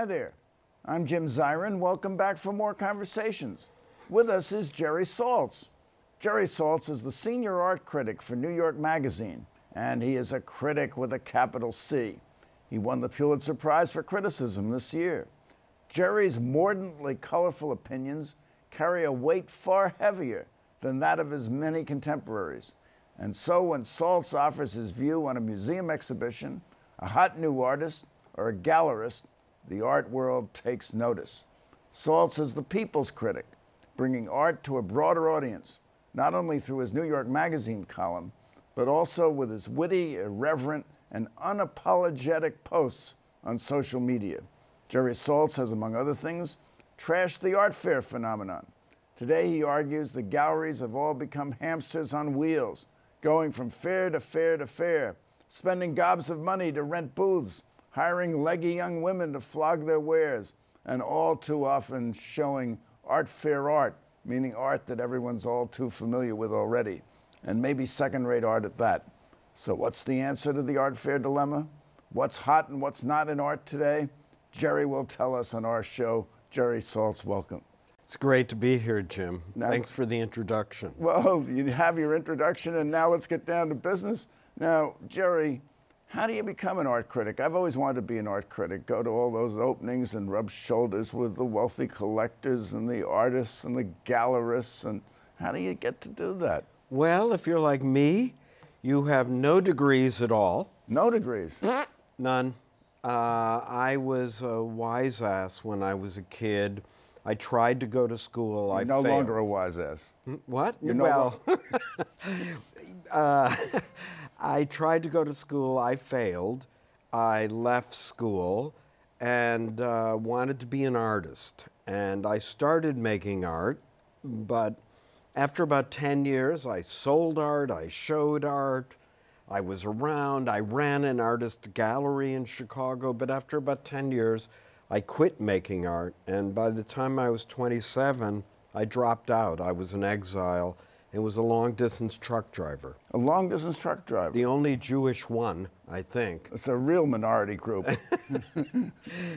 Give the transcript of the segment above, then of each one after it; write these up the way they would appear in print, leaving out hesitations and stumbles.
Hi there. I'm Jim Zirin. Welcome back for more conversations. With us is Jerry Saltz. Jerry Saltz is the senior art critic for New York Magazine, and he is a critic with a capital C. He won the Pulitzer Prize for criticism this year. Jerry's mordantly colorful opinions carry a weight far heavier than that of his many contemporaries. And so when Saltz offers his view on a museum exhibition, a hot new artist, or a gallerist, the art world takes notice. Saltz is the people's critic, bringing art to a broader audience, not only through his New York Magazine column, but also with his witty, irreverent, and unapologetic posts on social media. Jerry Saltz has, among other things, trashed the art fair phenomenon. Today, he argues the galleries have all become hamsters on wheels, going from fair to fair to fair, spending gobs of money to rent booths, hiring leggy young women to flog their wares, and all too often showing art fair art, meaning art that everyone's all too familiar with already, and maybe second-rate art at that. So what's the answer to the art fair dilemma? What's hot and what's not in art today? Jerry will tell us on our show. Jerry Saltz, welcome. It's great to be here, Jim. Thanks for the introduction. Well, you have your introduction, and now let's get down to business. Now, Jerry, how do you become an art critic? I've always wanted to be an art critic, go to all those openings and rub shoulders with the wealthy collectors and the artists and the gallerists. And how do you get to do that? Well, if you're like me, you have no degrees at all. No degrees? None. I was a wise ass when I was a kid. I tried to go to school. You're no longer a wise ass. What? You're well, I tried to go to school. I failed. I left school and wanted to be an artist. And I started making art, but after about 10 years, I sold art, I showed art, I was around, I ran an artist gallery in Chicago, but after about 10 years, I quit making art, and by the time I was 27, I dropped out. I was in exile and was a long-distance truck driver. A long-distance truck driver? The only Jewish one, I think. It's a real minority group.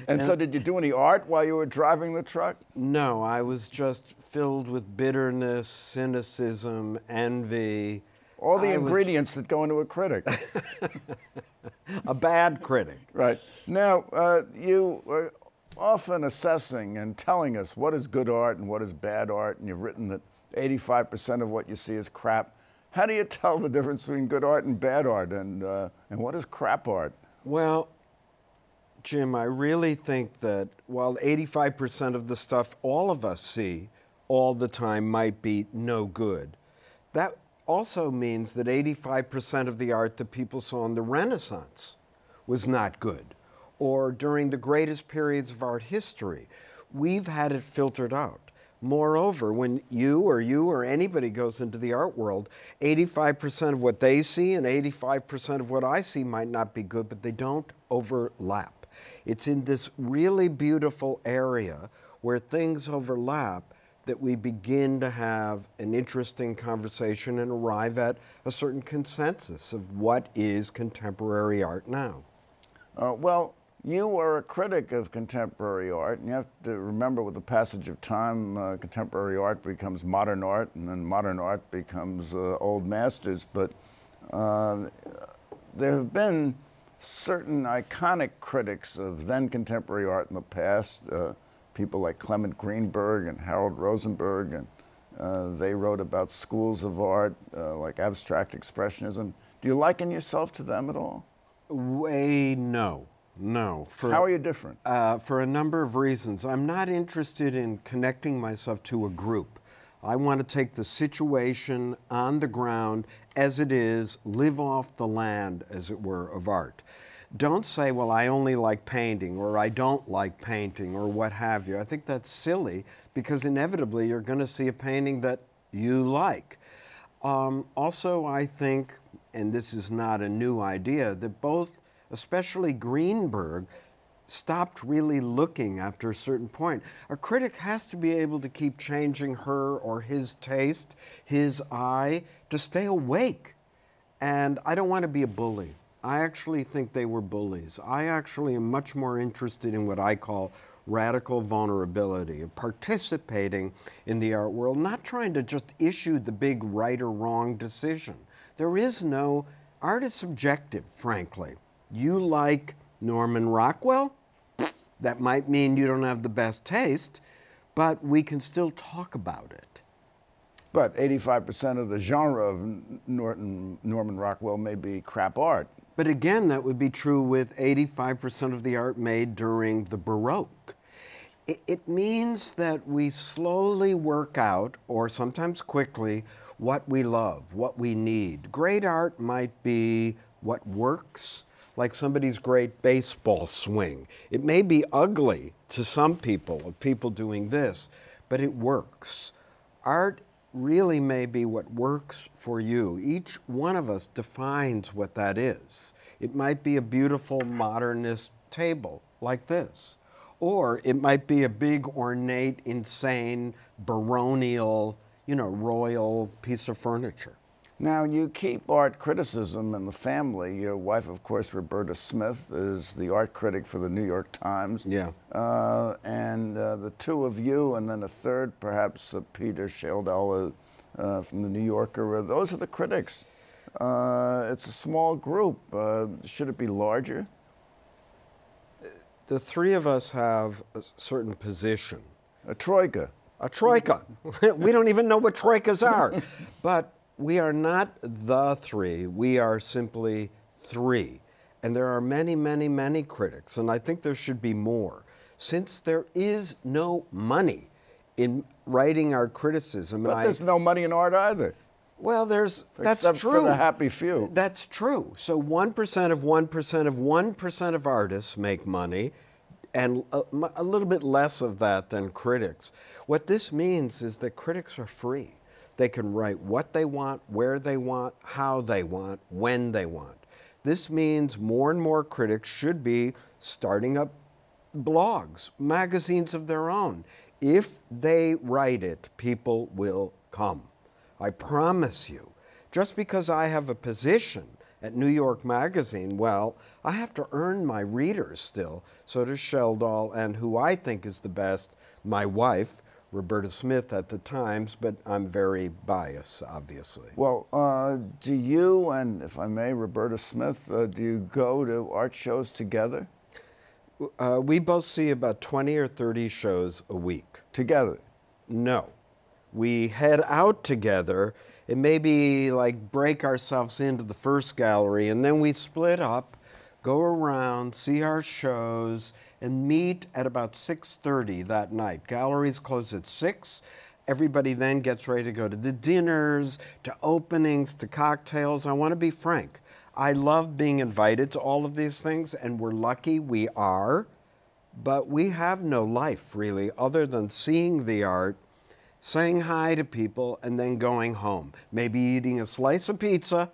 and so did you do any art while you were driving the truck? No, I was just filled with bitterness, cynicism, envy. All the ingredients that go into a critic. A bad critic. Right. Now, you are often assessing and telling us what is good art and what is bad art, and you've written that 85% of what you see is crap. How do you tell the difference between good art and bad art, and what is crap art? Well, Jim, I really think that while 85% of the stuff all of us see all the time might be no good, that also means that 85% of the art that people saw in the Renaissance was not good, or during the greatest periods of art history. We've had it filtered out. Moreover, when you or anybody goes into the art world, 85% of what they see and 85% of what I see might not be good, but they don't overlap. It's in this really beautiful area where things overlap that we begin to have an interesting conversation and arrive at a certain consensus of what is contemporary art now. Well, you are a critic of contemporary art, and you have to remember with the passage of time, contemporary art becomes modern art, and then modern art becomes old masters. But there have been certain iconic critics of then contemporary art in the past, people like Clement Greenberg and Harold Rosenberg, and they wrote about schools of art like abstract expressionism. Do you liken yourself to them at all? No. How are you different? For a number of reasons. I'm not interested in connecting myself to a group. I want to take the situation on the ground as it is, live off the land, as it were, of art. Don't say, well, I only like painting, or I don't like painting, or what have you. I think that's silly, because inevitably you're going to see a painting that you like. Also, I think, and this is not a new idea, that both, especially Greenberg, stopped really looking after a certain point. A critic has to be able to keep changing her or his taste, his eye, to stay awake. And I don't want to be a bully. I actually think they were bullies. I actually am much more interested in what I call radical vulnerability, of participating in the art world, not trying to just issue the big right or wrong decision. There is no, art is subjective, frankly. You like Norman Rockwell? That might mean you don't have the best taste, but we can still talk about it. But 85% of the genre of Norman Rockwell may be crap art. But again, that would be true with 85% of the art made during the Baroque. It means that we slowly work out, or sometimes quickly, what we love, what we need. Great art might be what works, like somebody's great baseball swing. It may be ugly to some people, of people doing this, but it works. Art really may be what works for you. Each one of us defines what that is. It might be a beautiful modernist table like this, or it might be a big, ornate, insane, baronial, royal piece of furniture. Now, you keep art criticism in the family. Your wife, of course, Roberta Smith, is the art critic for the New York Times. Yeah. And the two of you, and then a third, perhaps Peter Schildall from the New Yorker, those are the critics. It's a small group. Should it be larger? The three of us have a certain position. A troika. A troika. We don't even know what troikas are. But we are not the three. We are simply three. And there are many, many, many critics, and I think there should be more. Since there is no money in writing art criticism. But there's no money in art either. Well, that's true. Except for the happy few. That's true. So 1% of 1% of 1% of artists make money, and a little bit less of that than critics. What this means is that critics are free. They can write what they want, where they want, how they want, when they want. This means more and more critics should be starting up blogs, magazines of their own. If they write it, people will come. I promise you. Just because I have a position at New York Magazine, well, I have to earn my readers still. So does Schildall, and who I think is the best, my wife, Roberta Smith at the Times, but I'm very biased, obviously. Well, do you, and if I may, Roberta Smith, do you go to art shows together? We both see about 20 or 30 shows a week. Together? No. We head out together and maybe like break ourselves into the first gallery, and then we split up, go around, see our shows, and meet at about 6:30 that night. Galleries close at 6. Everybody then gets ready to go to the dinners, to openings, to cocktails. I want to be frank. I love being invited to all of these things, and we're lucky we are, but we have no life really other than seeing the art, saying hi to people, and then going home. Maybe eating a slice of pizza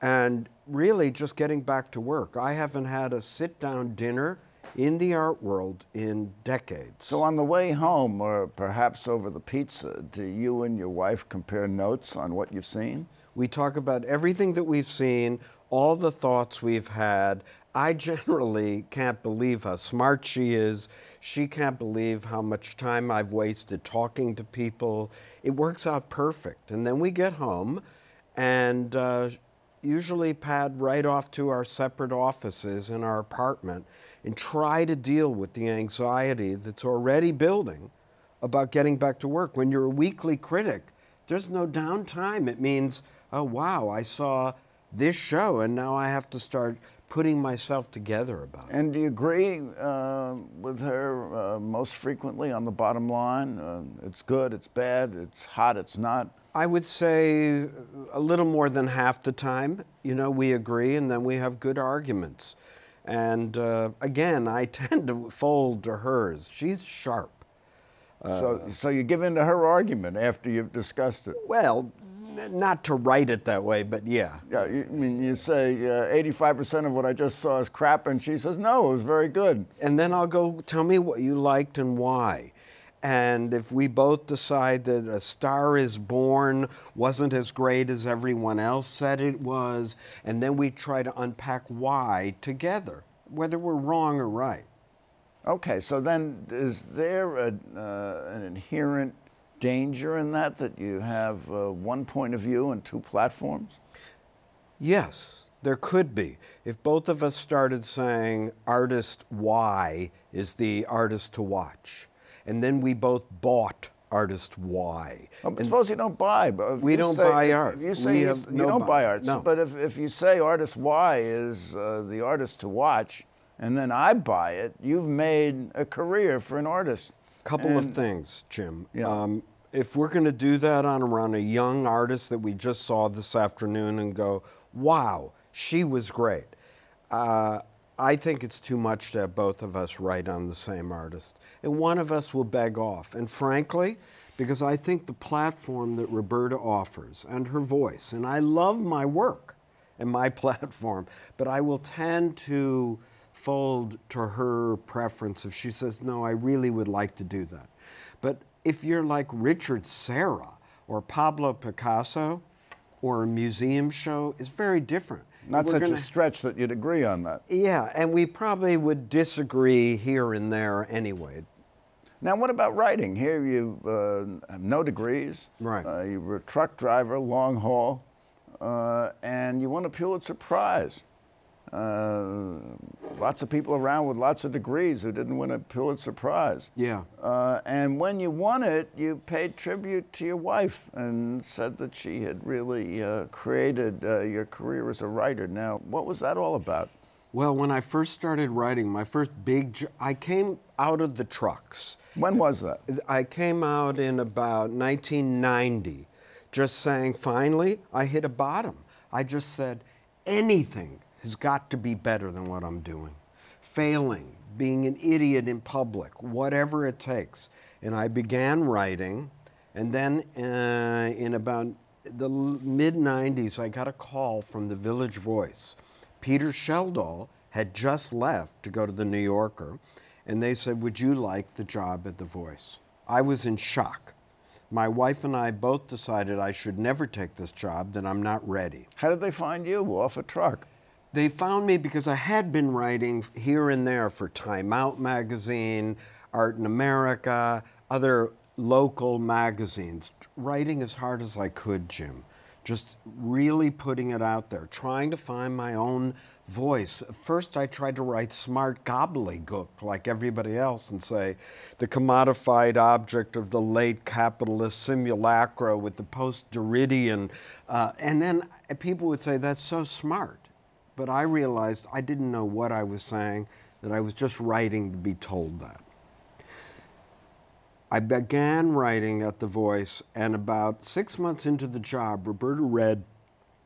and really just getting back to work. I haven't had a sit-down dinner in the art world in decades. So on the way home, or perhaps over the pizza, do you and your wife compare notes on what you've seen? We talk about everything that we've seen, all the thoughts we've had. I generally can't believe how smart she is. She can't believe how much time I've wasted talking to people. It works out perfect. And then we get home and usually pad right off to our separate offices in our apartment and try to deal with the anxiety that's already building about getting back to work. When you're a weekly critic, there's no downtime. It means, oh, wow, I saw this show and now I have to start putting myself together about it. And do you agree with her most frequently on the bottom line? It's good, it's bad, it's hot, it's not? I would say a little more than half the time, we agree, and then we have good arguments. And again, I tend to fold to hers. She's sharp. So you give in to her argument after you've discussed it? Well, not to write it that way, but yeah. Yeah, you say 85% of what I just saw is crap, and she says, no, it was very good. And then I'll go, tell me what you liked and why. And if we both decide that A Star Is Born wasn't as great as everyone else said it was, and then we try to unpack why together, whether we're wrong or right. Okay, so then is there an inherent danger in that you have one point of view and two platforms? Yes, there could be. If both of us started saying artist Y is the artist to watch, and then we both bought artist Y. Well, but suppose you don't buy. We don't buy art. If you say you don't buy art, no. But if you say artist Y is the artist to watch, and then I buy it, you've made a career for an artist. Couple of things, Jim. Yeah. If we're going to do that around a young artist that we just saw this afternoon and go, wow, she was great, I think it's too much to have both of us write on the same artist. And one of us will beg off. And frankly, because I think the platform that Roberta offers and her voice, and I love my work and my platform, but I will tend to fold to her preference if she says, no, I really would like to do that. But if you're like Richard Serra or Pablo Picasso or a museum show, it's very different. Not such a stretch that you'd agree on that. Yeah, and we probably would disagree here and there anyway. Now, what about writing? Here you have no degrees. Right. You were a truck driver, long haul, and you won a Pulitzer Prize. Lots of people around with lots of degrees who didn't win a Pulitzer Prize. Yeah. And when you won it, you paid tribute to your wife and said that she had really created your career as a writer. Now, what was that all about? Well, when I first started writing, my first I came out of the trucks. When was that? I came out in about 1990, just saying, finally, I hit a bottom. I just said, anything has got to be better than what I'm doing. Failing, being an idiot in public, whatever it takes. And I began writing, and then in about the mid-90s, I got a call from the Village Voice. Peter Sheldall had just left to go to the New Yorker, and they said, would you like the job at the Voice? I was in shock. My wife and I both decided I should never take this job, that I'm not ready. How did they find you? Off a truck? They found me because I had been writing here and there for Time Out magazine, Art in America, other local magazines, writing as hard as I could, Jim. Just really putting it out there, trying to find my own voice. First, I tried to write smart gobbledygook like everybody else and say, the commodified object of the late capitalist simulacra with the post-Derridian. And then people would say, that's so smart. But I realized I didn't know what I was saying, that I was just writing to be told that. I began writing at The Voice, and about 6 months into the job, Roberta read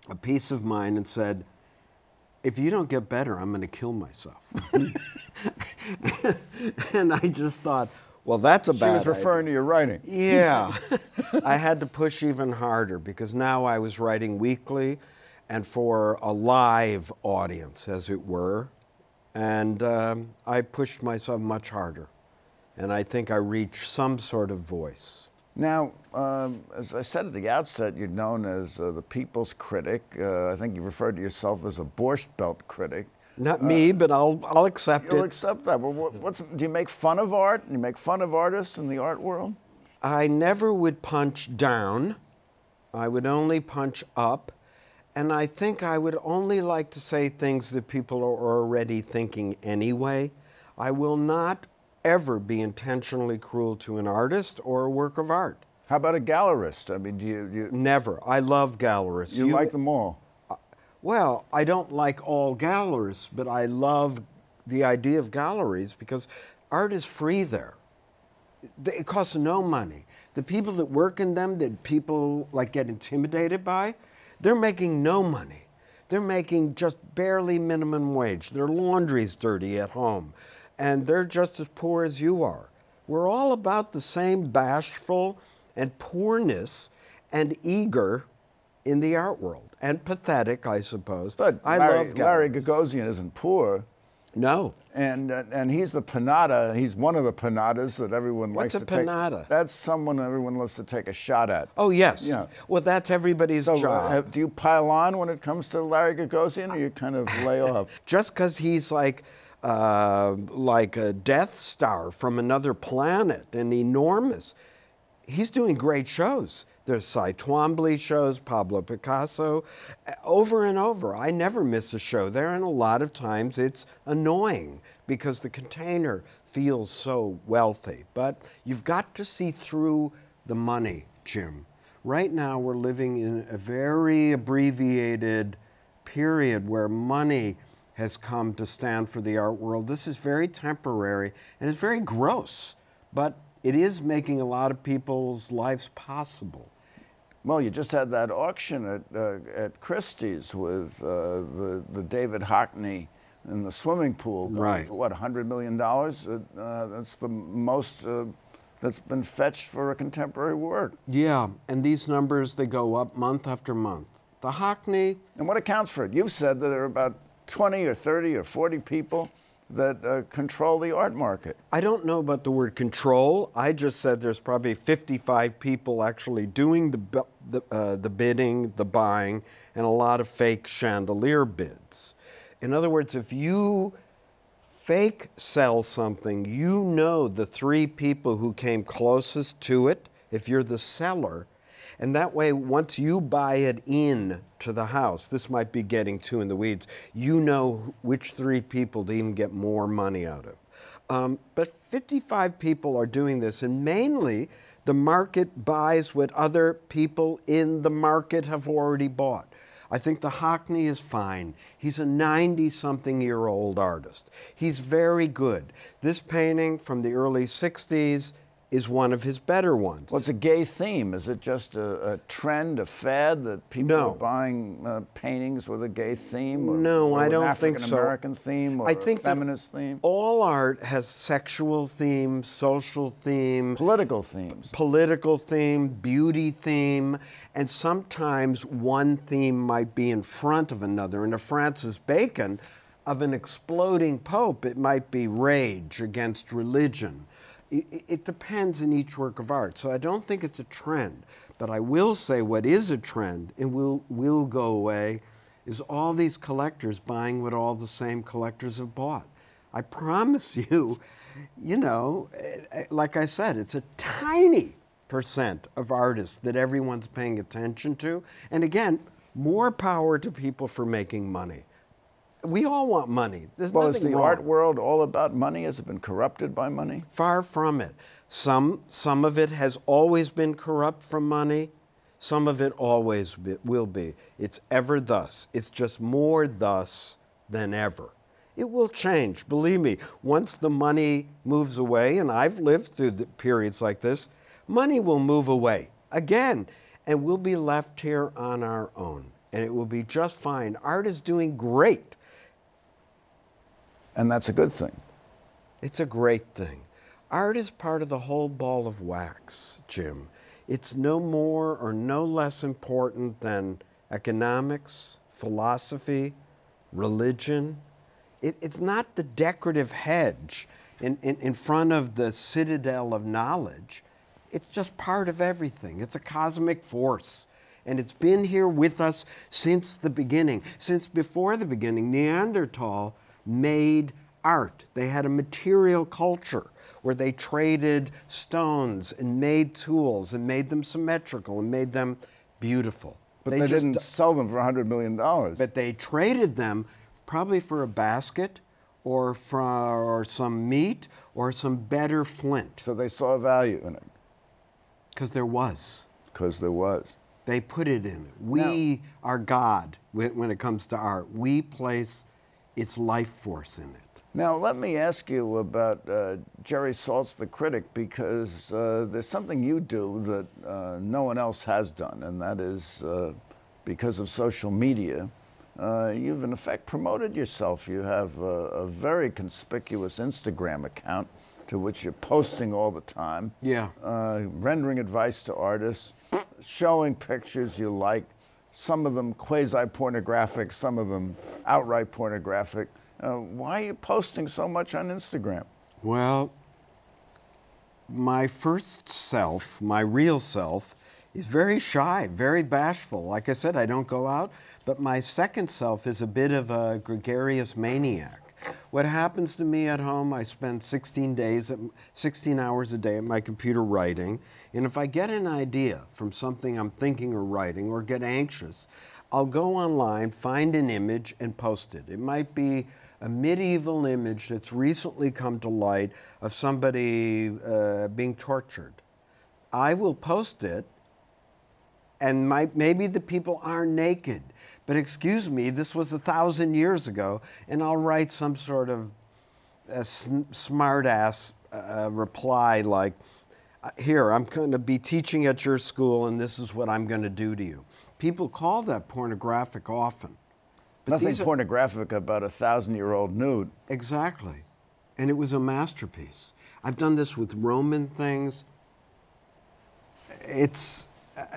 a piece of mine and said, if you don't get better, I'm going to kill myself. And I just thought, well, that's a bad idea. She was referring to your writing. Yeah. I had to push even harder because now I was writing weekly and for a live audience, as it were. And I pushed myself much harder. And I think I reached some sort of voice. Now, as I said at the outset, you're known as the people's critic. I think you referred to yourself as a Borscht Belt critic. Not me, but I'll accept it. You'll accept that. Well, do you make fun of art? Do you make fun of artists in the art world? I never would punch down. I would only punch up. And I think I would only like to say things that people are already thinking anyway. I will not ever be intentionally cruel to an artist or a work of art. How about a gallerist? I mean, do you... Never. I love gallerists. You like them all? Well, I don't like all gallerists, but I love the idea of galleries because art is free there. It costs no money. The people that work in them that people like get intimidated by, they're making no money. They're making just barely minimum wage. Their laundry's dirty at home. And they're just as poor as you are. We're all about the same bashful and poorness and eager in the art world. And pathetic, I suppose. But I Larry love galleries. Gagosian isn't poor. No. And he's the panada. He's one of the panadas that everyone likes to take. What's a panada? That's someone everyone loves to take a shot at. Oh, yes. Yeah. Well, that's everybody's job. Do you pile on when it comes to Larry Gagosian, or you kind of lay off? Just because he's like a Death Star from another planet and enormous, he's doing great shows. There's Cy Twombly shows, Pablo Picasso, over and over. I never miss a show there, and a lot of times it's annoying because the container feels so wealthy. But you've got to see through the money, Jim. Right now we're living in a very abbreviated period where money has come to stand for the art world. This is very temporary, and it's very gross, but it is making a lot of people's lives possible. Well, you just had that auction at Christie's with the David Hockney in the swimming pool. Right. For what, $100 million? That's the most that's been fetched for a contemporary work. Yeah, and these numbers, they go up month after month. The Hockney... And what accounts for it? You've said that there are about 20 or 30 or 40 people that control the art market. I don't know about the word control. I just said there's probably 55 people actually doing the bidding, the buying, and a lot of fake chandelier bids. In other words, if you fake sell something, you know the 3 people who came closest to it, if you're the seller, and that way, once you buy it in to the house, this might be getting too in the weeds, you know which 3 people to even get more money out of. But 55 people are doing this, and mainly the market buys what other people in the market have already bought. I think the Hockney is fine. He's a 90-something-year-old artist. He's very good. This painting from the early 60s is one of his better ones. Well, it's a gay theme. Is it just a trend, a fad that people are buying paintings with a gay theme? Or, no, I don't think so. An African-American theme or I think a feminist theme? All art has sexual theme, social theme. Political themes. Political theme, beauty theme, and sometimes one theme might be in front of another. In a Francis Bacon, of an exploding pope, it might be rage against religion. It depends in each work of art, so I don't think it's a trend. But I will say what is a trend, and will go away, is all these collectors buying what all the same collectors have bought. I promise you, you know, like I said, it's a tiny percent of artists that everyone's paying attention to. And again, more power to people for making money. We all want money. There's well, nothing is the wrong. art world all about money? Has it been corrupted by money? Far from it. Some of it has always been corrupt from money. Some of it always will be. It's ever thus. It's just more thus than ever. It will change, believe me. Once the money moves away, and I've lived through the periods like this, money will move away again, and we'll be left here on our own, and it will be just fine. Art is doing great. And that's a good thing. It's a great thing. Art is part of the whole ball of wax, Jim. It's no more or no less important than economics, philosophy, religion. It's not the decorative hedge in front of the citadel of knowledge. It's just part of everything. It's a cosmic force. And it's been here with us since the beginning. Since before the beginning, Neanderthal made art. They had a material culture where they traded stones and made tools and made them symmetrical and made them beautiful. But they didn't sell them for $100 million. But they traded them probably for a basket or for some meat or some better flint. So they saw value in it. Because there was. Because there was. They put it in it. We are God when it comes to art. We place its life force in it. Now, let me ask you about Jerry Saltz, the critic, because there's something you do that no one else has done, and that is because of social media. You've, in effect, promoted yourself. You have a very conspicuous Instagram account to which you're posting all the time. Yeah. Rendering advice to artists, showing pictures you like, some of them quasi-pornographic, some of them outright pornographic. Why are you posting so much on Instagram? Well, my first self, my real self, is very shy, very bashful. Like I said, I don't go out. But my second self is a bit of a gregarious maniac. What happens to me at home, I spend 16 hours a day at my computer writing. And if I get an idea from something I'm thinking or writing or get anxious, I'll go online, find an image, and post it. It might be a medieval image that's recently come to light of somebody being tortured. I will post it, and maybe the people are naked. But excuse me, this was 1,000 years ago, and I'll write some sort of smart-ass reply like, here, I'm going to be teaching at your school, and this is what I'm going to do to you. People call that pornographic often. But nothing pornographic about a 1,000-year-old nude. Exactly. And it was a masterpiece. I've done this with Roman things.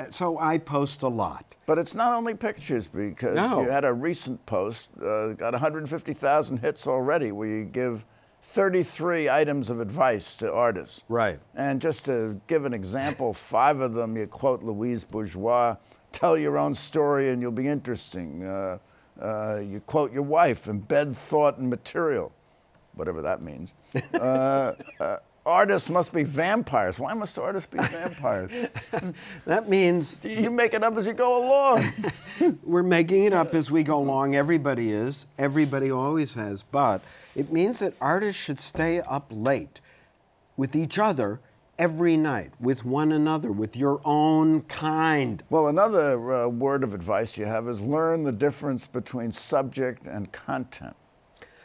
So I post a lot. But it's not only pictures, because you had a recent post, got 150,000 hits already, where you give 33 items of advice to artists. Right. And just to give an example, 5 of them you quote Louise Bourgeois, tell your own story and you'll be interesting. You quote your wife, embed thought and material, whatever that means. Artists must be vampires. Why must artists be vampires? That means... You make it up as you go along. We're making it up as we go along. Everybody is. Everybody always has. But it means that artists should stay up late with each other every night, with one another, with your own kind. Well, another word of advice you have is learn the difference between subject and content.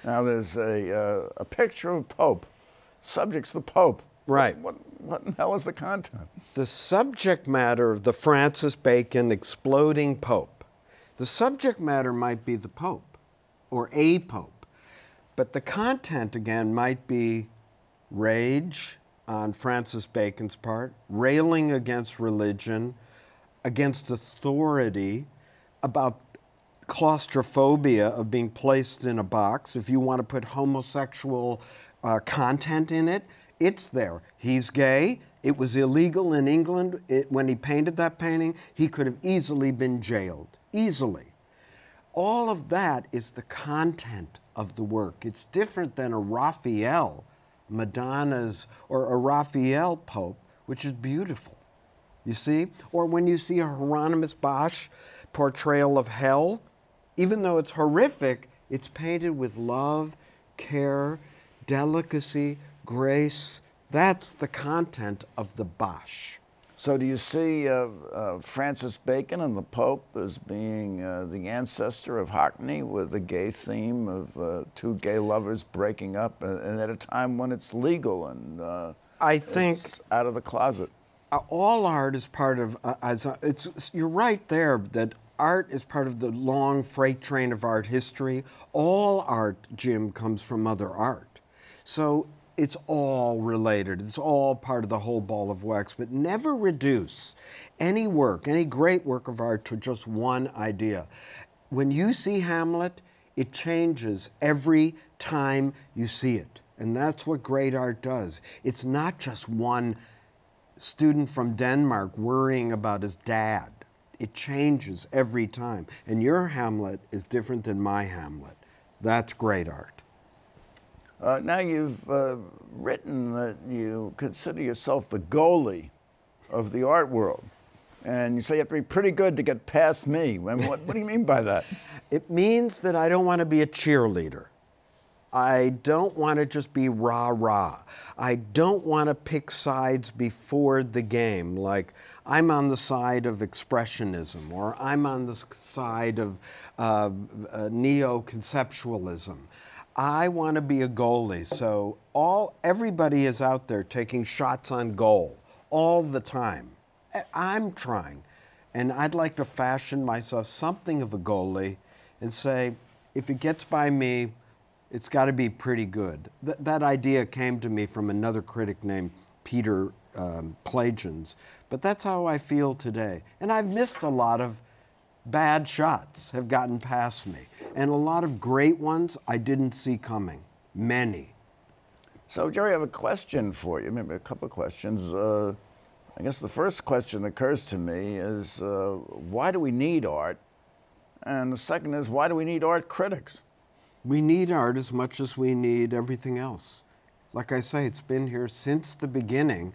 Now, there's a picture of Pope. Subject's the Pope. Right. What in hell is the content? The subject matter of the Francis Bacon exploding Pope. The subject matter might be the Pope or a Pope, but the content, again, might be rage on Francis Bacon's part, railing against religion, against authority, about claustrophobia of being placed in a box. If you want to put homosexual content in it, it's there. He's gay. It was illegal in England. When he painted that painting, he could have easily been jailed. Easily. All of that is the content of the work. It's different than a Raphael, Madonna's, or a Raphael Pope, which is beautiful. You see? Or when you see a Hieronymus Bosch portrayal of hell, even though it's horrific, it's painted with love, care, delicacy, grace. That's the content of the Bosch. So do you see Francis Bacon and the Pope as being the ancestor of Hackney, with the gay theme of 2 gay lovers breaking up, and at a time when it's legal and I think it's out of the closet? All art is part of, you're right there, that art is part of the long freight train of art history. All art, Jim, comes from other art. So it's all related. It's all part of the whole ball of wax. But never reduce any work, any great work of art, to just one idea. When you see Hamlet, it changes every time you see it. And that's what great art does. It's not just one student from Denmark worrying about his dad. It changes every time. And your Hamlet is different than my Hamlet. That's great art. Now you've written that you consider yourself the goalie of the art world. And you say you have to be pretty good to get past me. I mean, what do you mean by that? It means that I don't want to be a cheerleader. I don't want to just be rah-rah. I don't want to pick sides before the game, like I'm on the side of expressionism, or I'm on the side of neo-conceptualism. I want to be a goalie, so everybody is out there taking shots on goal all the time. I'm trying, and I'd like to fashion myself something of a goalie and say, if it gets by me, it's got to be pretty good. That idea came to me from another critic named Peter Plagens, but that's how I feel today. And I've missed a lot of bad shots have gotten past me. And a lot of great ones I didn't see coming. Many. So, Jerry, I have a question for you, maybe a couple of questions. I guess the first question that occurs to me is, why do we need art? And the second is, why do we need art critics? We need art as much as we need everything else. Like I say, it's been here since the beginning.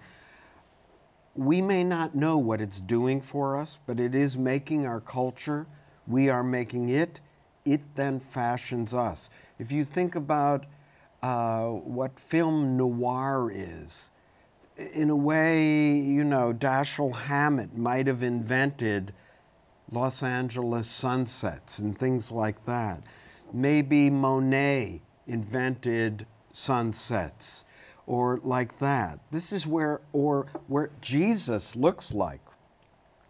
We may not know what it's doing for us, but it is making our culture. We are making it. It then fashions us. If you think about what film noir is, in a way, you know, Dashiell Hammett might have invented Los Angeles sunsets and things like that. Maybe Monet invented sunsets or like that. This is where Jesus looks like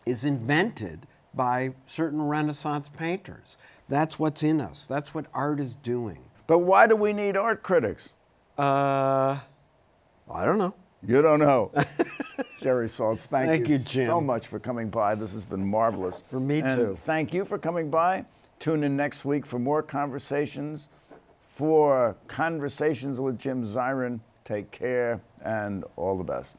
is invented by certain Renaissance painters. That's what's in us. That's what art is doing. But why do we need art critics? I don't know. You don't know. Jerry Saltz, thank you Jim. so much for coming by. This has been marvelous. For me and too. Thank you for coming by. Tune in next week for more conversations. For Conversations with Jim Zirin, take care and all the best.